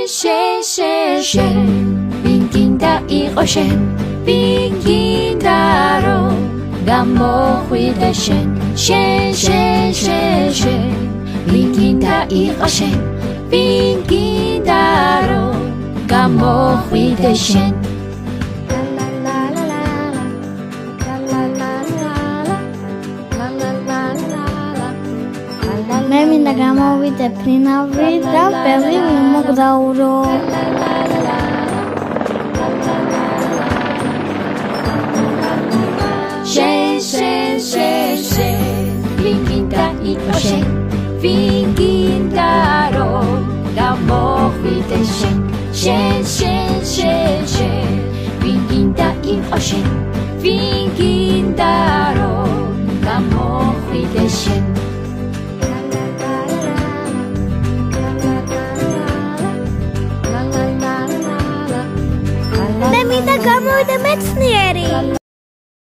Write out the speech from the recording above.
შენ ვინ გინდა იყო შენ ვინ გინდა რომ გამოხვიდე შენ ვინ გინდა იყო შენ ვინ გინდა რომ გამოხვიდე შენ მე მინდა გამოვიდე ფრინავი და ბევრი მომგდაურო შენ ვინ გინდა იყო შენ ვინ გინდა რომ გამოხვიდე შენ ვინ გინდა იყო შენ ვინ გინდა რომ გამოხვიდე შენ მე მინდა გამოვიდე მეცნიერი